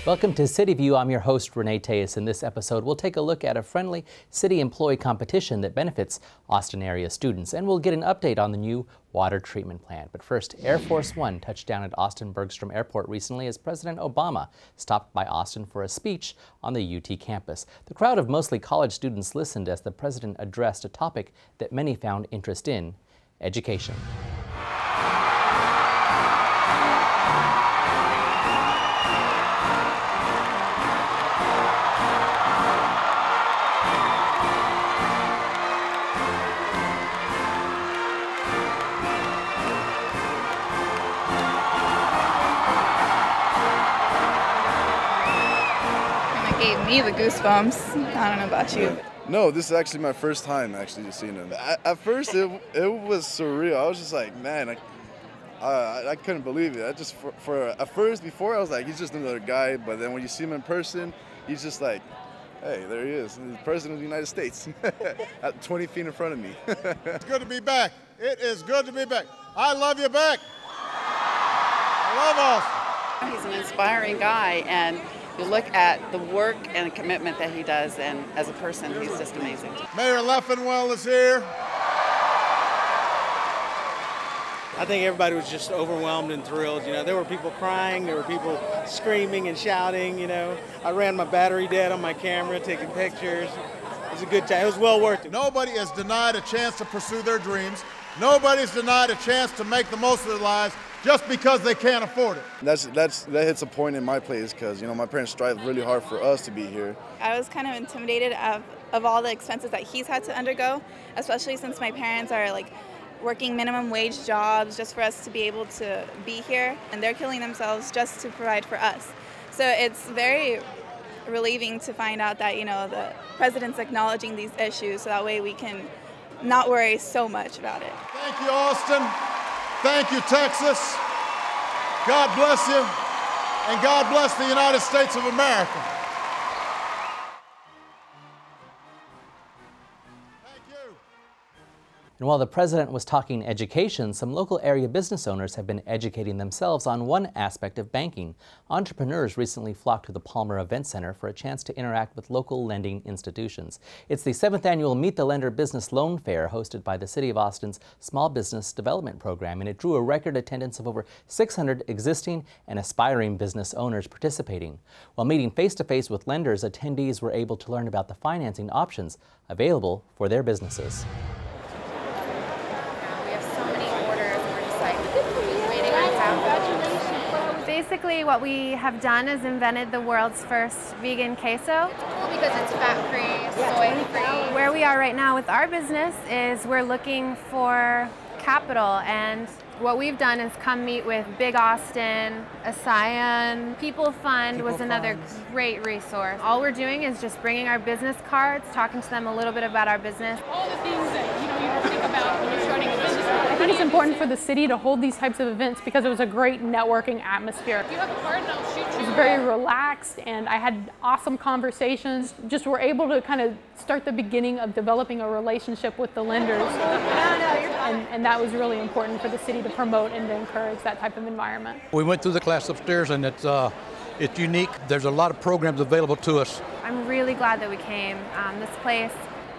Welcome to CityView. I'm your host, Renee Tejas. In this episode, we'll take a look at a friendly city employee competition that benefits Austin area students, and we'll get an update on the new water treatment plant. But first, Air Force One touched down at Austin Bergstrom Airport recently as President Obama stopped by Austin for a speech on the UT campus. The crowd of mostly college students listened as the president addressed a topic that many found interest in: education. Gave me the goosebumps. I don't know about you. No, this is actually my first time actually seeing him. At first, it was surreal. I was just like, man, I couldn't believe it. At first, before I was like, he's just another guy. But then when you see him in person, he's just like, hey, there he is, the President of the United States, at 20 feet in front of me. It's good to be back. It is good to be back. I love you back. I love Austin. He's an inspiring guy, and you look at the work and commitment that he does, and as a person, he's just amazing. Mayor Leffenwell is here. I think everybody was just overwhelmed and thrilled. You know, there were people crying, there were people screaming and shouting, you know. I ran my battery dead on my camera, taking pictures. It was a good time. It was well worth it. Nobody is denied a chance to pursue their dreams. Nobody's denied a chance to make the most of their lives just because they can't afford it. That hits a point in my place because, you know, my parents strive really hard for us to be here. I was kind of intimidated of all the expenses that he's had to undergo, especially since my parents are like working minimum wage jobs just for us to be able to be here, and they're killing themselves just to provide for us. So it's very relieving to find out that, you know, the president's acknowledging these issues so that way we can not worry so much about it. Thank you, Austin. Thank you, Texas. God bless you, and God bless the United States of America. Thank you. And while the president was talking education, some local area business owners have been educating themselves on one aspect of banking. Entrepreneurs recently flocked to the Palmer Event Center for a chance to interact with local lending institutions. It's the 7th annual Meet the Lender Business Loan Fair hosted by the City of Austin's Small Business Development Program, and it drew a record attendance of over 600 existing and aspiring business owners participating. While meeting face-to-face with lenders, attendees were able to learn about the financing options available for their businesses. Basically, what we have done is invented the world's first vegan queso. It's cool because it's fat-free, soy-free. Where we are right now with our business is we're looking for capital, and what we've done is come meet with Big Austin, Asayan. People Fund was another great resource. All we're doing is just bringing our business cards, talking to them a little bit about our business. All the things that you think about when you're starting a business. I think it's important for the city to hold these types of events because it was a great networking atmosphere. You have a card and I'll shoot you. It was very relaxed, and I had awesome conversations. Just were able to kind of start the beginning of developing a relationship with the lenders. And that was really important for the city to promote and to encourage that type of environment. We went through the class upstairs, and it's unique. There's a lot of programs available to us. I'm really glad that we came. This place,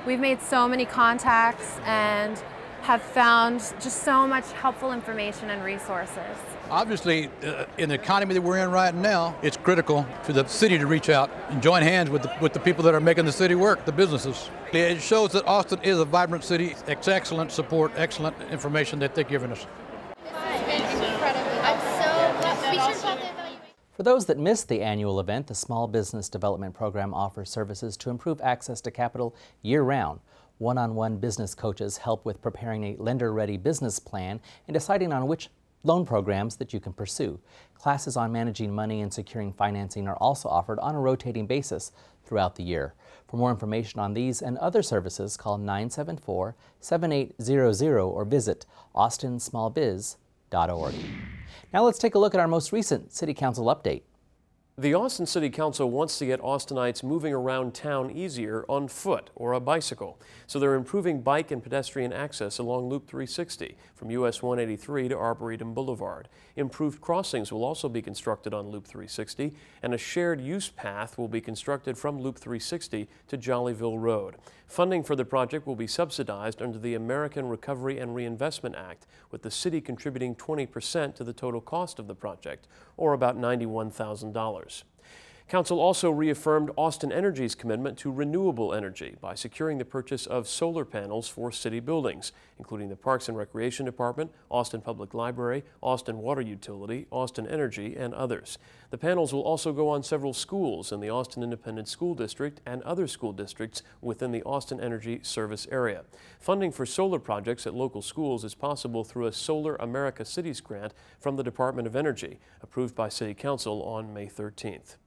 we've made so many contacts and have found just so much helpful information and resources. Obviously, in the economy that we're in right now, it's critical for the city to reach out and join hands with the people that are making the city work, the businesses. It shows that Austin is a vibrant city. It's excellent support, excellent information that they're giving us. For those that missed the annual event, the Small Business Development Program offers services to improve access to capital year-round. One-on-one business coaches help with preparing a lender-ready business plan and deciding on which loan programs that you can pursue. Classes on managing money and securing financing are also offered on a rotating basis throughout the year. For more information on these and other services, call 974-7800 or visit austinsmallbiz.org. Now let's take a look at our most recent City Council update. The Austin City Council wants to get Austinites moving around town easier on foot or a bicycle. So they're improving bike and pedestrian access along Loop 360 from US 183 to Arboretum Boulevard. Improved crossings will also be constructed on Loop 360, and a shared use path will be constructed from Loop 360 to Jollyville Road. Funding for the project will be subsidized under the American Recovery and Reinvestment Act, with the city contributing 20% to the total cost of the project, or about $91,000. Council also reaffirmed Austin Energy's commitment to renewable energy by securing the purchase of solar panels for city buildings, including the Parks and Recreation Department, Austin Public Library, Austin Water Utility, Austin Energy, and others. The panels will also go on several schools in the Austin Independent School District and other school districts within the Austin Energy service area. Funding for solar projects at local schools is possible through a Solar America Cities grant from the Department of Energy, approved by City Council on May 13th.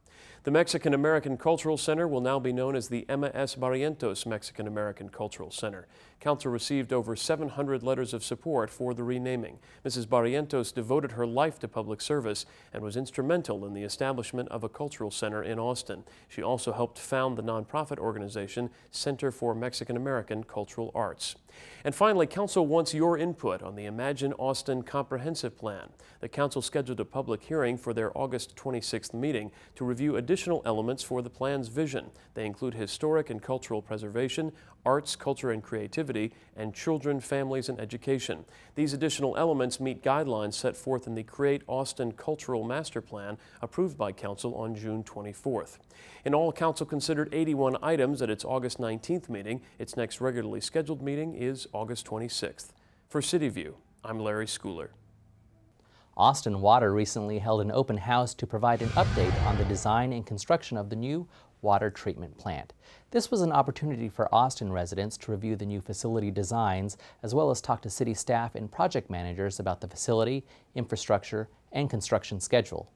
The Mexican-American Cultural Center will now be known as the Emma S. Barrientos Mexican-American Cultural Center. Council received over 700 letters of support for the renaming. Mrs. Barrientos devoted her life to public service and was instrumental in the establishment of a cultural center in Austin. She also helped found the nonprofit organization Center for Mexican-American Cultural Arts. And finally, Council wants your input on the Imagine Austin Comprehensive Plan. The Council scheduled a public hearing for their August 26th meeting to review additional elements for the plan's vision. They include historic and cultural preservation, arts, culture and creativity, and children, families, and education. These additional elements meet guidelines set forth in the Create Austin Cultural Master Plan approved by Council on June 24th. In all, Council considered 81 items at its August 19th meeting. Its next regularly scheduled meeting is August 26th. For CityView, I'm Larry Schooler. Austin Water recently held an open house to provide an update on the design and construction of the new water treatment plant. This was an opportunity for Austin residents to review the new facility designs, as well as talk to city staff and project managers about the facility, infrastructure, and construction schedule.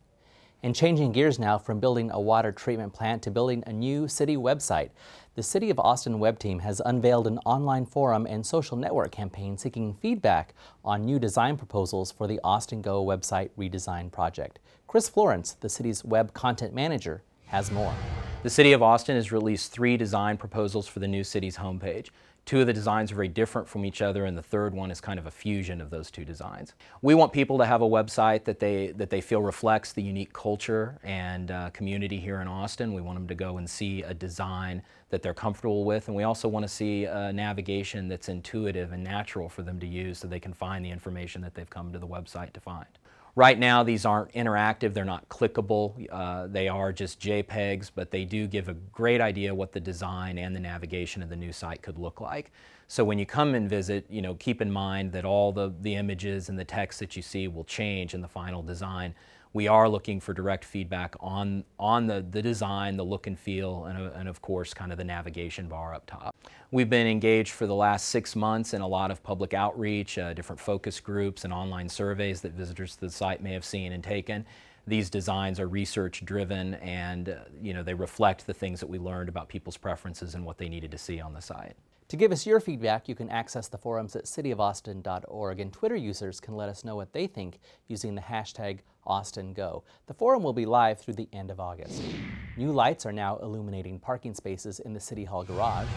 And changing gears now from building a water treatment plant to building a new city website, the City of Austin web team has unveiled an online forum and social network campaign seeking feedback on new design proposals for the Austin Go website redesign project. Chris Florence, the city's web content manager, has more. The City of Austin has released 3 design proposals for the new city's homepage. 2 of the designs are very different from each other, and the third one is kind of a fusion of those 2 designs. We want people to have a website that they feel reflects the unique culture and community here in Austin. We want them to go and see a design that they're comfortable with, and we also want to see a navigation that's intuitive and natural for them to use so they can find the information that they've come to the website to find. Right now, these aren't interactive, they're not clickable, they are just JPEGs, but they do give a great idea what the design and the navigation of the new site could look like. So when you come and visit, keep in mind that all the images and the text that you see will change in the final design. We are looking for direct feedback on the design, the look and feel, and of course kind of the navigation bar up top. We've been engaged for the last 6 months in a lot of public outreach, different focus groups and online surveys that visitors to the site may have seen and taken. These designs are research driven, and they reflect the things that we learned about people's preferences and what they needed to see on the site. To give us your feedback, you can access the forums at cityofaustin.org, and Twitter users can let us know what they think using the hashtag AustinGo. The forum will be live through the end of August. New lights are now illuminating parking spaces in the City Hall garage.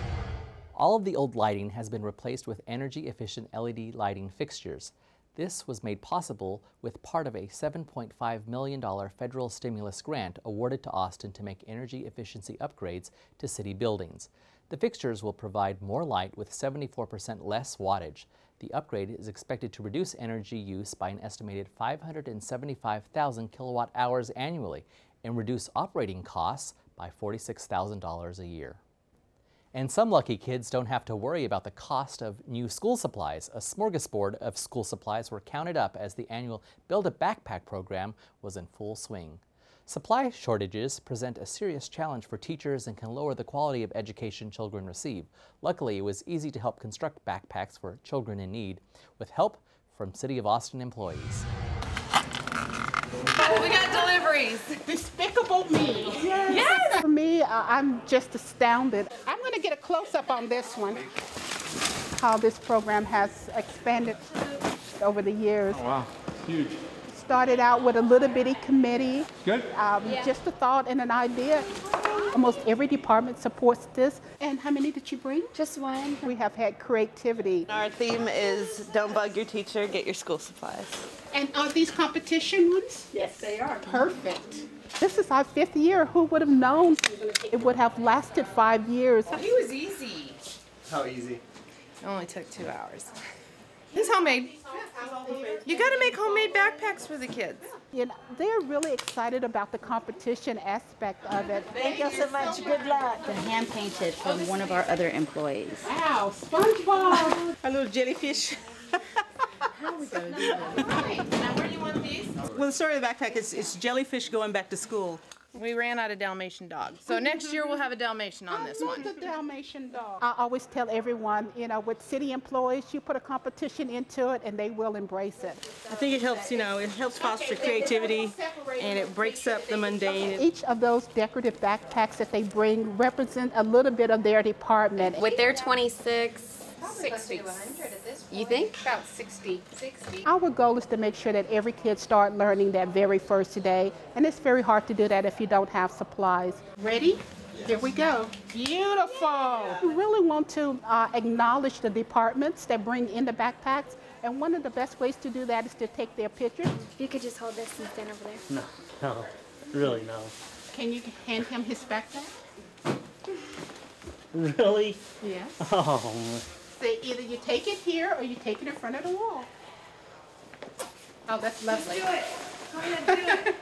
All of the old lighting has been replaced with energy-efficient LED lighting fixtures. This was made possible with part of a $7.5 million federal stimulus grant awarded to Austin to make energy efficiency upgrades to city buildings. The fixtures will provide more light with 74% less wattage. The upgrade is expected to reduce energy use by an estimated 575,000 kilowatt hours annually and reduce operating costs by $46,000 a year. And some lucky kids don't have to worry about the cost of new school supplies. A smorgasbord of school supplies were counted up as the annual Build a Backpack program was in full swing. Supply shortages present a serious challenge for teachers and can lower the quality of education children receive. Luckily, it was easy to help construct backpacks for children in need with help from City of Austin employees. We got deliveries. Despicable Me. Yes. For me, I'm just astounded. I'm going to get a close-up on this one, how this program has expanded over the years. Oh, wow, huge. started out with a little bitty committee. Good. Just a thought and an idea. Almost every department supports this. And how many did you bring? Just one. We have had creativity. Our theme is don't bug your teacher, get your school supplies. And are these competition ones? Yes, they are. Perfect. This is our 5th year. Who would have known it would have lasted 5 years? He was easy. How easy? It only took 2 hours. It's homemade. You got to make homemade backpacks for the kids. And they're really excited about the competition aspect of it. Thank you so much. Good luck. They're hand painted from one of our other employees. Wow, SpongeBob! A little jellyfish. How are we going to do this? Now, where do you want these? Well, the story of the backpack is it's jellyfish going back to school. We ran out of Dalmatian dogs. So next year we'll have a Dalmatian on this one. The Dalmatian dog. I always tell everyone, you know, with city employees, you put a competition into it and they will embrace it. I think it helps, you know, it helps foster creativity and it breaks up the mundane. Each of those decorative backpacks that they bring represent a little bit of their department. With their 26, 60. you think? About 60. Our goal is to make sure that every kid start learning that very first day, and it's very hard to do that if you don't have supplies. Ready? Here we go. Beautiful. We really want to acknowledge the departments that bring in the backpacks, and one of the best ways to do that is to take their pictures. You could just hold this and stand over there. No, really no. Can you hand him his backpack? Really? Yes. Oh. So either you take it here or you take it in front of the wall. Oh, that's lovely. Let's do it. Go ahead, do it.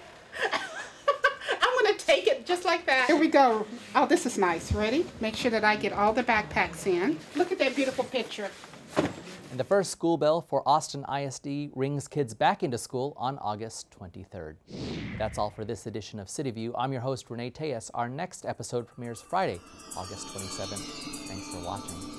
I'm going to take it just like that. Here we go. Oh, this is nice. Ready? Make sure that I get all the backpacks in. Look at that beautiful picture. And the first school bell for Austin ISD rings kids back into school on August 23rd. That's all for this edition of CityView. I'm your host, Renee Tejas. Our next episode premieres Friday, August 27th. Thanks for watching.